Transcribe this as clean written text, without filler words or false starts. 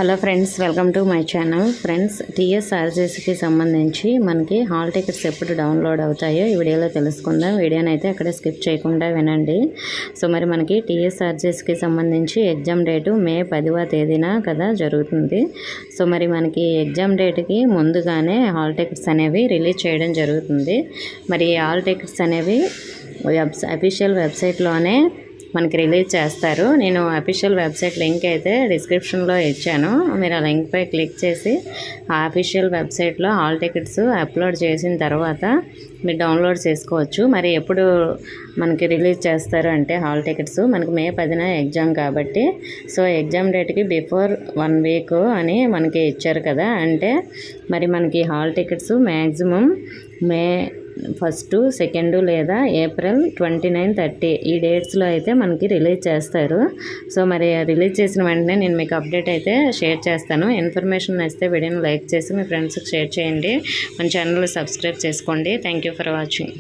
Hello friends, welcome to my channel. Friends, టీఎస్ఆర్జేసీకి సంబంధించి మనకి హాల్ టికెట్స్ ఎప్పుడు డౌన్లోడ్ అవుతాయో ఈ వీడియోలో తెలుసుకుందాం. వీడియోని అయితే అక్కడ స్కిప్ చేయకుండా వినండి. సో మరి మనకి టీఎస్ఆర్జేసీకి సంబంధించి ఎగ్జామ్ డేటు మే 10వ తేదీన కదా జరుగుతుంది. సో మరి మనకి ఎగ్జామ్ డేట్కి ముందుగానే హాల్ టికెట్స్ అనేవి రిలీజ్ చేయడం జరుగుతుంది. మరి హాల్ టికెట్స్ అనేవి అఫీషియల్ వెబ్సైట్లోనే మనకి రిలీజ్ చేస్తారు. నేను అఫీషియల్ వెబ్సైట్ లింక్ అయితే డిస్క్రిప్షన్లో ఇచ్చాను. మీరు ఆ లింక్పై క్లిక్ చేసి ఆ అఫీషియల్ వెబ్సైట్లో హాల్ టికెట్స్ అప్లోడ్ చేసిన తర్వాత మీరు డౌన్లోడ్ చేసుకోవచ్చు. మరి ఎప్పుడు మనకి రిలీజ్ చేస్తారు అంటే హాల్ టికెట్స్ మనకి మే 10న ఎగ్జామ్ కాబట్టి, సో ఎగ్జామ్ డేట్కి బిఫోర్ 1 వీక్ అని మనకి ఇచ్చారు కదా. అంటే మరి మనకి హాల్ టికెట్స్ మ్యాక్సిమం మే 1, 2 లేదా ఏప్రిల్ 29, 30 ఈ డేట్స్లో అయితే మనకి రిలీజ్ చేస్తారు. సో మరి రిలీజ్ చేసిన వెంటనే నేను మీకు అప్డేట్ అయితే షేర్ చేస్తాను. ఇన్ఫర్మేషన్ నచ్చితే వీడియోని లైక్ చేసి మీ ఫ్రెండ్స్కి షేర్ చేయండి. మన ఛానల్ సబ్స్క్రైబ్ చేసుకోండి. Thank you for watching.